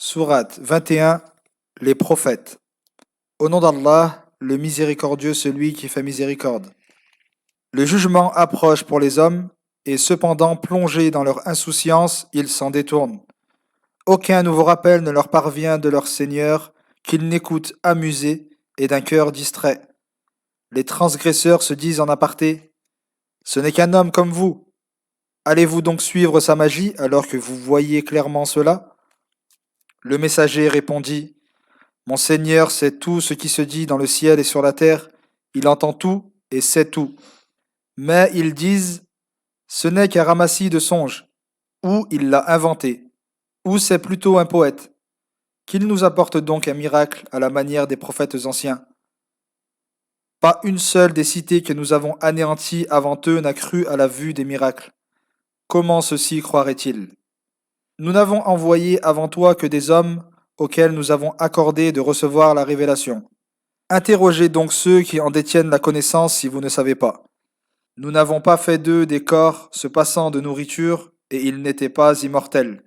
Sourate 21. Les prophètes. Au nom d'Allah, le miséricordieux, celui qui fait miséricorde. Le jugement approche pour les hommes, et cependant plongés dans leur insouciance, ils s'en détournent. Aucun nouveau rappel ne leur parvient de leur Seigneur, qu'ils n'écoutent amusés et d'un cœur distrait. Les transgresseurs se disent en aparté, ce n'est qu'un homme comme vous. Allez-vous donc suivre sa magie alors que vous voyez clairement cela? Le messager répondit, mon Seigneur sait tout ce qui se dit dans le ciel et sur la terre, il entend tout et sait tout. Mais ils disent, ce n'est qu'un ramassis de songes, ou il l'a inventé, ou c'est plutôt un poète. Qu'il nous apporte donc un miracle à la manière des prophètes anciens. Pas une seule des cités que nous avons anéanties avant eux n'a cru à la vue des miracles. Comment ceux-ci croiraient-ils? Nous n'avons envoyé avant toi que des hommes auxquels nous avons accordé de recevoir la révélation. Interrogez donc ceux qui en détiennent la connaissance si vous ne savez pas. Nous n'avons pas fait d'eux des corps se passant de nourriture, et ils n'étaient pas immortels.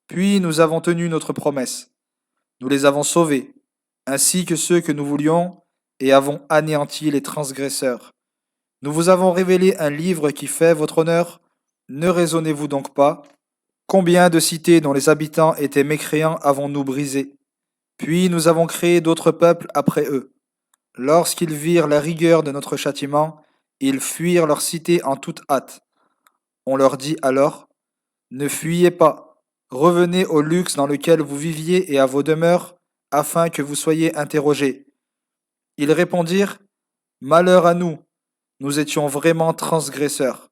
Puis nous avons tenu notre promesse. Nous les avons sauvés, ainsi que ceux que nous voulions, et avons anéanti les transgresseurs. Nous vous avons révélé un livre qui fait votre honneur. Ne raisonnez-vous donc pas? Combien de cités dont les habitants étaient mécréants avons-nous brisé? Puis nous avons créé d'autres peuples après eux. Lorsqu'ils virent la rigueur de notre châtiment, ils fuirent leur cité en toute hâte. On leur dit alors, ne fuyez pas, revenez au luxe dans lequel vous viviez et à vos demeures, afin que vous soyez interrogés. Ils répondirent, malheur à nous, nous étions vraiment transgresseurs.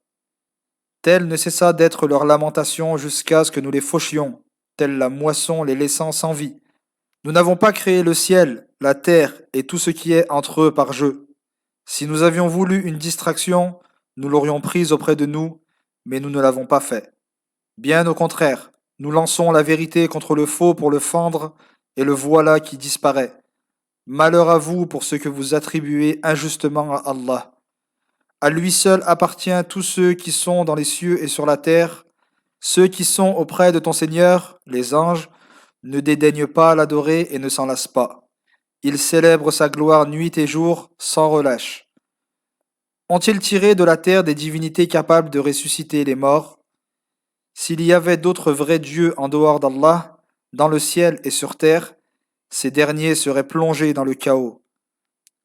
Telle ne cessa d'être leur lamentation jusqu'à ce que nous les fauchions, telle la moisson les laissant sans vie. Nous n'avons pas créé le ciel, la terre et tout ce qui est entre eux par jeu. Si nous avions voulu une distraction, nous l'aurions prise auprès de nous, mais nous ne l'avons pas fait. Bien au contraire, nous lançons la vérité contre le faux pour le fendre, et le voilà qui disparaît. Malheur à vous pour ce que vous attribuez injustement à Allah. À lui seul appartient tous ceux qui sont dans les cieux et sur la terre. Ceux qui sont auprès de ton Seigneur, les anges, ne dédaignent pas l'adorer et ne s'en lassent pas. Ils célèbrent sa gloire nuit et jour sans relâche. Ont-ils tiré de la terre des divinités capables de ressusciter les morts? S'il y avait d'autres vrais dieux en dehors d'Allah, dans le ciel et sur terre, ces derniers seraient plongés dans le chaos.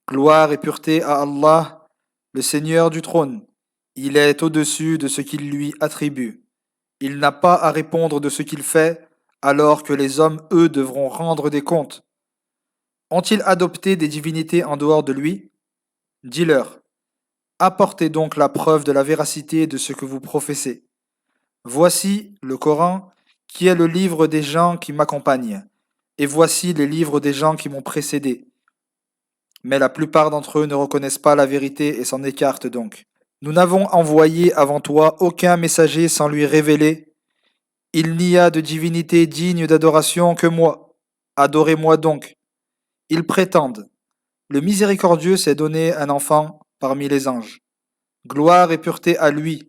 Gloire et pureté à Allah, le Seigneur du trône. Il est au-dessus de ce qu'il lui attribue. Il n'a pas à répondre de ce qu'il fait, alors que les hommes, eux, devront rendre des comptes. Ont-ils adopté des divinités en dehors de lui? Dis-leur, apportez donc la preuve de la véracité de ce que vous professez. Voici le Coran, qui est le livre des gens qui m'accompagnent, et voici les livres des gens qui m'ont précédé. Mais la plupart d'entre eux ne reconnaissent pas la vérité et s'en écartent donc. Nous n'avons envoyé avant toi aucun messager sans lui révéler. Il n'y a de divinité digne d'adoration que moi. Adorez-moi donc. Ils prétendent. Le miséricordieux s'est donné un enfant parmi les anges. Gloire et pureté à lui.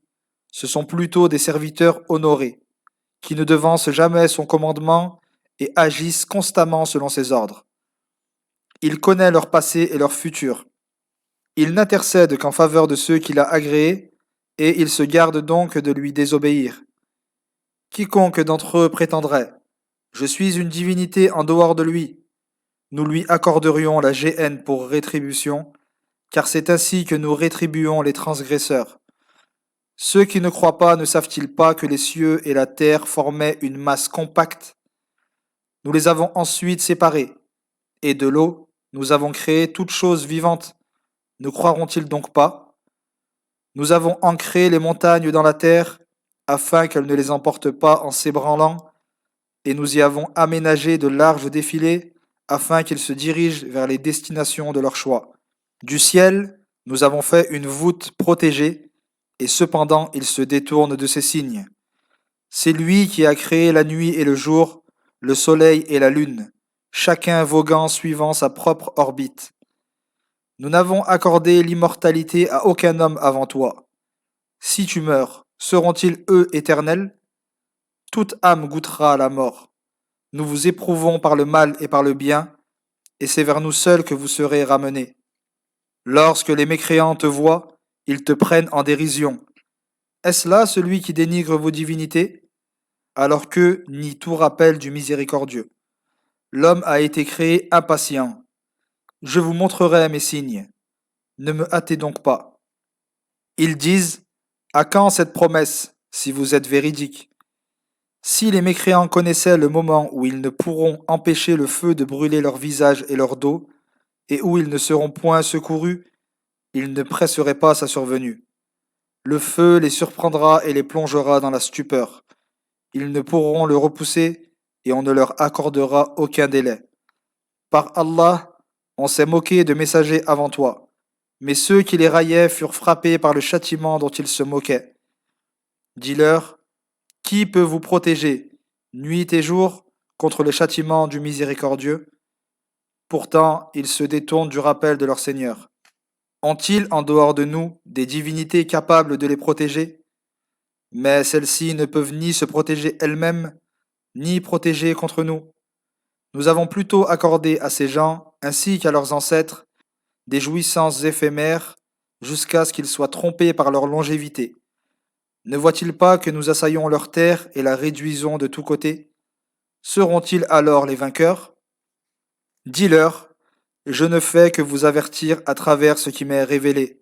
Ce sont plutôt des serviteurs honorés, qui ne devancent jamais son commandement et agissent constamment selon ses ordres. Il connaît leur passé et leur futur. Il n'intercède qu'en faveur de ceux qu'il a agréés, et il se garde donc de lui désobéir. Quiconque d'entre eux prétendrait je suis une divinité en dehors de lui, nous lui accorderions la géhenne pour rétribution, car c'est ainsi que nous rétribuons les transgresseurs. Ceux qui ne croient pas ne savent-ils pas que les cieux et la terre formaient une masse compacte? Nous les avons ensuite séparés, et de l'eau, nous avons créé toute chose vivante. Ne croiront-ils donc pas? Nous avons ancré les montagnes dans la terre, afin qu'elles ne les emportent pas en s'ébranlant, et nous y avons aménagé de larges défilés, afin qu'ils se dirigent vers les destinations de leur choix. Du ciel, nous avons fait une voûte protégée, et cependant il se détourne de ses signes. C'est lui qui a créé la nuit et le jour, le soleil et la lune, chacun voguant suivant sa propre orbite. Nous n'avons accordé l'immortalité à aucun homme avant toi. Si tu meurs, seront-ils eux éternels? Toute âme goûtera à la mort. Nous vous éprouvons par le mal et par le bien, et c'est vers nous seuls que vous serez ramenés. Lorsque les mécréants te voient, ils te prennent en dérision. Est-ce là celui qui dénigre vos divinités? Alors que nie tout rappel du miséricordieux. L'homme a été créé impatient. Je vous montrerai mes signes. Ne me hâtez donc pas. Ils disent, à quand cette promesse, si vous êtes véridique? Si les mécréants connaissaient le moment où ils ne pourront empêcher le feu de brûler leur visage et leur dos, et où ils ne seront point secourus, ils ne presseraient pas sa survenue. Le feu les surprendra et les plongera dans la stupeur. Ils ne pourront le repousser et on ne leur accordera aucun délai. Par Allah, on s'est moqué de messagers avant toi, mais ceux qui les raillaient furent frappés par le châtiment dont ils se moquaient. Dis-leur, qui peut vous protéger, nuit et jour, contre le châtiment du miséricordieux? Pourtant, ils se détournent du rappel de leur Seigneur. Ont-ils en dehors de nous des divinités capables de les protéger? Mais celles-ci ne peuvent ni se protéger elles-mêmes, ni protéger contre nous. Nous avons plutôt accordé à ces gens, ainsi qu'à leurs ancêtres, des jouissances éphémères, jusqu'à ce qu'ils soient trompés par leur longévité. Ne voient-ils pas que nous assaillons leur terre et la réduisons de tous côtés? Seront-ils alors les vainqueurs? Dis-leur, je ne fais que vous avertir à travers ce qui m'est révélé.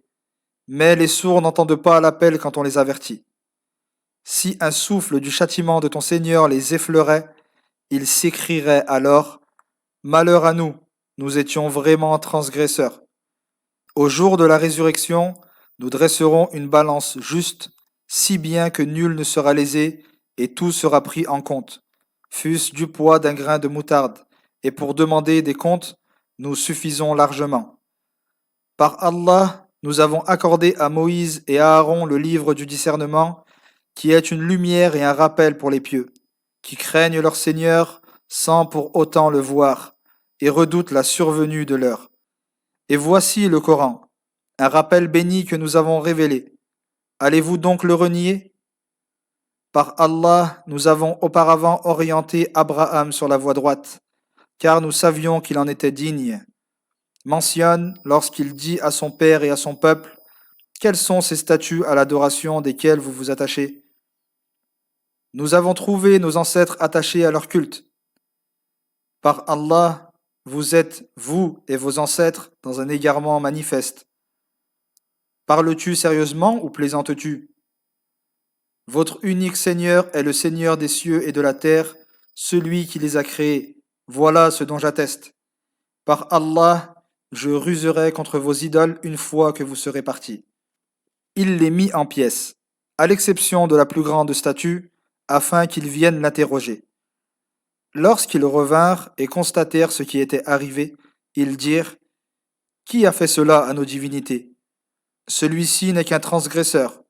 Mais les sourds n'entendent pas l'appel quand on les avertit. Si un souffle du châtiment de ton Seigneur les effleurait, ils s'écrieraient alors, malheur à nous, nous étions vraiment transgresseurs. Au jour de la résurrection, nous dresserons une balance juste, si bien que nul ne sera lésé et tout sera pris en compte, fût-ce du poids d'un grain de moutarde, et pour demander des comptes, nous suffisons largement. Par Allah, nous avons accordé à Moïse et à Aaron le livre du discernement, qui est une lumière et un rappel pour les pieux, qui craignent leur Seigneur sans pour autant le voir, et redoutent la survenue de l'heure. Et voici le Coran, un rappel béni que nous avons révélé. Allez-vous donc le renier? Par Allah, nous avons auparavant orienté Abraham sur la voie droite, car nous savions qu'il en était digne. Mentionne, lorsqu'il dit à son père et à son peuple, quels sont ces statuts à l'adoration desquels vous vous attachez? Nous avons trouvé nos ancêtres attachés à leur culte. Par Allah, vous êtes, vous et vos ancêtres, dans un égarement manifeste. Parles-tu sérieusement ou plaisantes-tu? Votre unique Seigneur est le Seigneur des cieux et de la terre, celui qui les a créés. Voilà ce dont j'atteste. Par Allah, je ruserai contre vos idoles une fois que vous serez partis. Il les mit en pièces, à l'exception de la plus grande statue, afin qu'ils viennent l'interroger. Lorsqu'ils revinrent et constatèrent ce qui était arrivé, ils dirent, qui a fait cela à nos divinités? Celui-ci n'est qu'un transgresseur.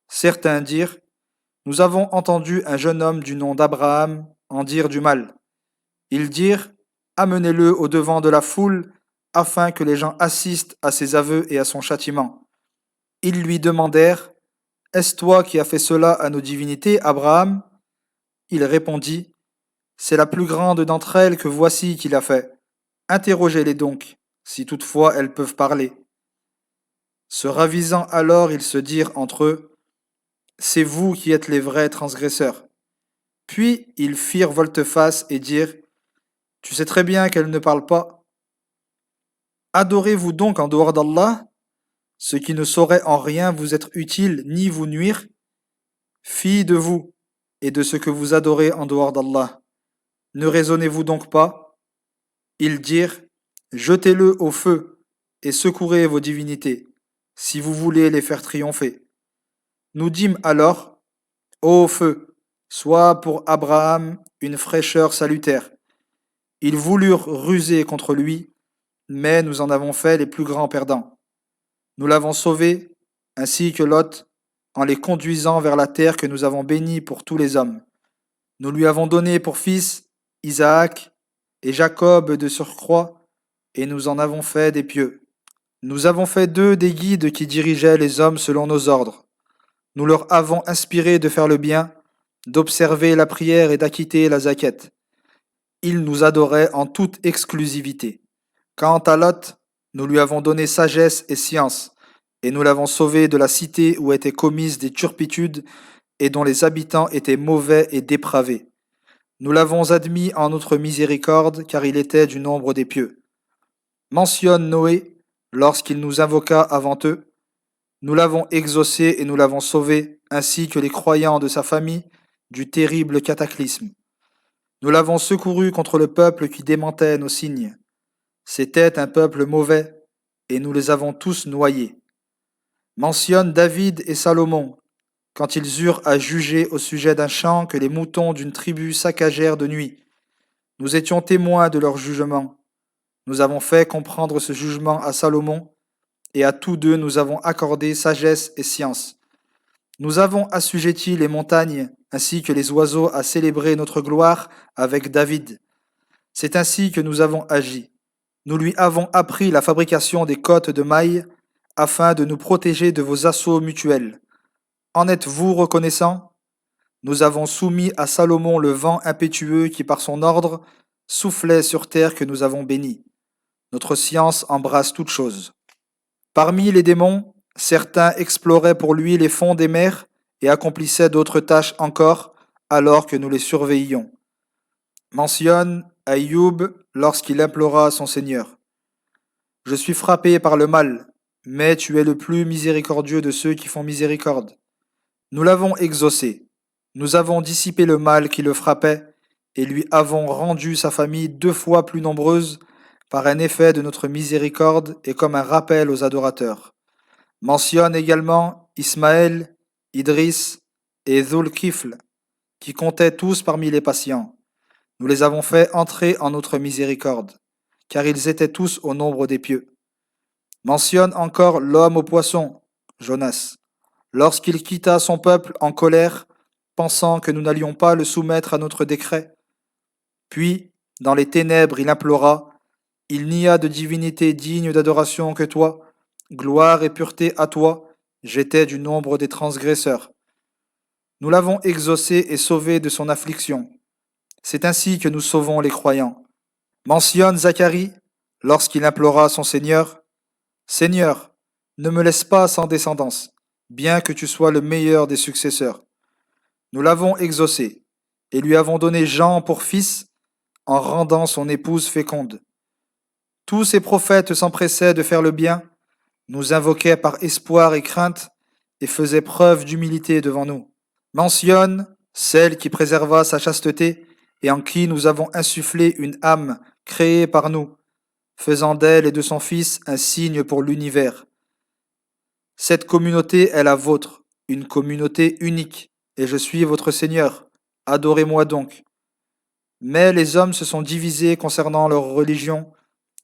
Certains dirent, nous avons entendu un jeune homme du nom d'Abraham en dire du mal. Ils dirent, amenez-le au devant de la foule, afin que les gens assistent à ses aveux et à son châtiment. Ils lui demandèrent, est-ce toi qui as fait cela à nos divinités, Abraham? Il répondit, c'est la plus grande d'entre elles que voici qui l'a fait. Interrogez-les donc, si toutefois elles peuvent parler. Se ravisant alors, ils se dirent entre eux, c'est vous qui êtes les vrais transgresseurs. Puis ils firent volte-face et dirent, tu sais très bien qu'elle ne parle pas. Adorez-vous donc en dehors d'Allah, ce qui ne saurait en rien vous être utile ni vous nuire? Fi de vous et de ce que vous adorez en dehors d'Allah. Ne raisonnez-vous donc pas? Ils dirent, jetez-le au feu et secourez vos divinités, si vous voulez les faire triompher. Nous dîmes alors, ô feu, sois pour Abraham une fraîcheur salutaire. Ils voulurent ruser contre lui, mais nous en avons fait les plus grands perdants. Nous l'avons sauvé, ainsi que Lot, en les conduisant vers la terre que nous avons bénie pour tous les hommes. Nous lui avons donné pour fils Isaac et Jacob de surcroît, et nous en avons fait des pieux. Nous avons fait d'eux des guides qui dirigeaient les hommes selon nos ordres. Nous leur avons inspiré de faire le bien, d'observer la prière et d'acquitter la zaquette. Il nous adorait en toute exclusivité. Quant à Lot, nous lui avons donné sagesse et science, et nous l'avons sauvé de la cité où étaient commises des turpitudes et dont les habitants étaient mauvais et dépravés. Nous l'avons admis en notre miséricorde, car il était du nombre des pieux. Mentionne Noé, lorsqu'il nous invoqua avant eux. Nous l'avons exaucé et nous l'avons sauvé, ainsi que les croyants de sa famille, du terrible cataclysme. Nous l'avons secouru contre le peuple qui démentait nos signes. C'était un peuple mauvais, et nous les avons tous noyés. Mentionne David et Salomon, quand ils eurent à juger au sujet d'un champ que les moutons d'une tribu saccagèrent de nuit. Nous étions témoins de leur jugement. Nous avons fait comprendre ce jugement à Salomon, et à tous deux nous avons accordé sagesse et science. Nous avons assujetti les montagnes ainsi que les oiseaux à célébrer notre gloire avec David. C'est ainsi que nous avons agi. Nous lui avons appris la fabrication des cottes de mailles afin de nous protéger de vos assauts mutuels. En êtes-vous reconnaissants? Nous avons soumis à Salomon le vent impétueux qui, par son ordre, soufflait sur terre que nous avons bénie. Notre science embrasse toutes choses. Parmi les démons, certains exploraient pour lui les fonds des mers et accomplissaient d'autres tâches encore, alors que nous les surveillions. Mentionne Aïoub lorsqu'il implora son Seigneur. Je suis frappé par le mal, mais tu es le plus miséricordieux de ceux qui font miséricorde. Nous l'avons exaucé. Nous avons dissipé le mal qui le frappait et lui avons rendu sa famille 2 fois plus nombreuse par un effet de notre miséricorde et comme un rappel aux adorateurs. Mentionne également Ismaël, Idris et Dhul-Kifl, qui comptaient tous parmi les patients. Nous les avons fait entrer en notre miséricorde, car ils étaient tous au nombre des pieux. Mentionne encore l'homme au poisson, Jonas, lorsqu'il quitta son peuple en colère, pensant que nous n'allions pas le soumettre à notre décret. Puis, dans les ténèbres, il implora, il n'y a de divinité digne d'adoration que toi, gloire et pureté à toi, j'étais du nombre des transgresseurs. Nous l'avons exaucé et sauvé de son affliction. C'est ainsi que nous sauvons les croyants. Mentionne Zacharie, lorsqu'il implora son Seigneur, Seigneur, ne me laisse pas sans descendance, bien que tu sois le meilleur des successeurs. Nous l'avons exaucé, et lui avons donné Jean pour fils, en rendant son épouse féconde. Tous ces prophètes s'empressaient de faire le bien, nous invoquaient par espoir et crainte, et faisaient preuve d'humilité devant nous. Mentionne celle qui préserva sa chasteté, et en qui nous avons insufflé une âme créée par nous, faisant d'elle et de son Fils un signe pour l'univers. Cette communauté est la vôtre, une communauté unique, et je suis votre Seigneur. Adorez-moi donc. Mais les hommes se sont divisés concernant leur religion,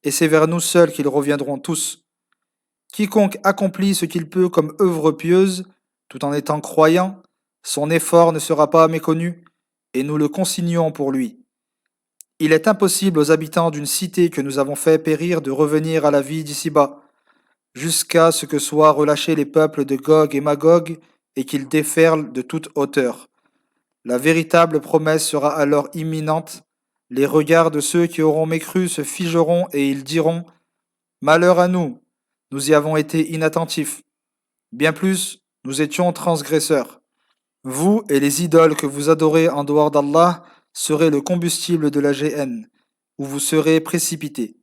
et c'est vers nous seuls qu'ils reviendront tous. Quiconque accomplit ce qu'il peut comme œuvre pieuse, tout en étant croyant, son effort ne sera pas méconnu, et nous le consignons pour lui. Il est impossible aux habitants d'une cité que nous avons fait périr de revenir à la vie d'ici-bas, jusqu'à ce que soient relâchés les peuples de Gog et Magog et qu'ils déferlent de toute hauteur. La véritable promesse sera alors imminente. Les regards de ceux qui auront mécru se figeront et ils diront Malheur à nous, nous y avons été inattentifs. Bien plus, nous étions transgresseurs. Vous et les idoles que vous adorez en dehors d'Allah serez le combustible de la géhenne, où vous serez précipités.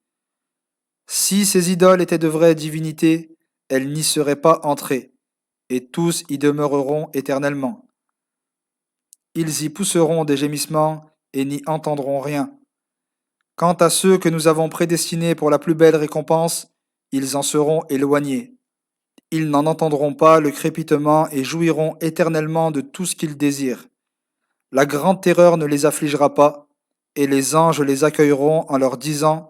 Si ces idoles étaient de vraies divinités, elles n'y seraient pas entrées, et tous y demeureront éternellement. Ils y pousseront des gémissements et n'y entendront rien. Quant à ceux que nous avons prédestinés pour la plus belle récompense, ils en seront éloignés. Ils n'en entendront pas le crépitement et jouiront éternellement de tout ce qu'ils désirent. La grande terreur ne les affligera pas, et les anges les accueilleront en leur disant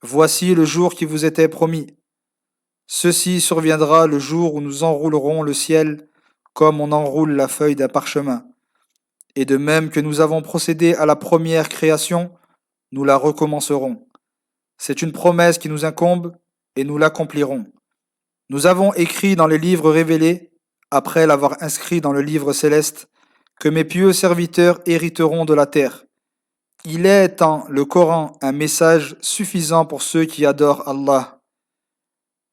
Voici le jour qui vous était promis. Ceci surviendra le jour où nous enroulerons le ciel comme on enroule la feuille d'un parchemin. Et de même que nous avons procédé à la première création, nous la recommencerons. C'est une promesse qui nous incombe et nous l'accomplirons. Nous avons écrit dans les livres révélés, après l'avoir inscrit dans le livre céleste, que mes pieux serviteurs hériteront de la terre. Il est en le Coran un message suffisant pour ceux qui adorent Allah.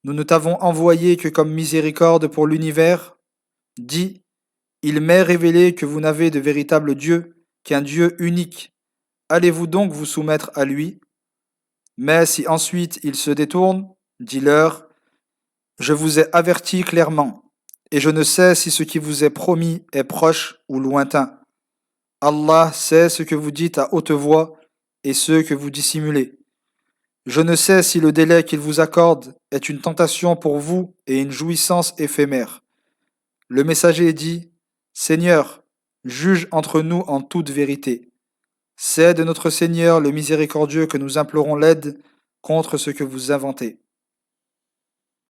Nous ne t'avons envoyé que comme miséricorde pour l'univers. Dis, il m'est révélé que vous n'avez de véritable Dieu qu'un Dieu unique. Allez-vous donc vous soumettre à lui? Mais si ensuite ils se détournent, dis-leur, je vous ai averti clairement, et je ne sais si ce qui vous est promis est proche ou lointain. Allah sait ce que vous dites à haute voix et ce que vous dissimulez. Je ne sais si le délai qu'il vous accorde est une tentation pour vous et une jouissance éphémère. Le messager dit, Seigneur, juge entre nous en toute vérité. C'est de notre Seigneur le miséricordieux que nous implorons l'aide contre ce que vous inventez.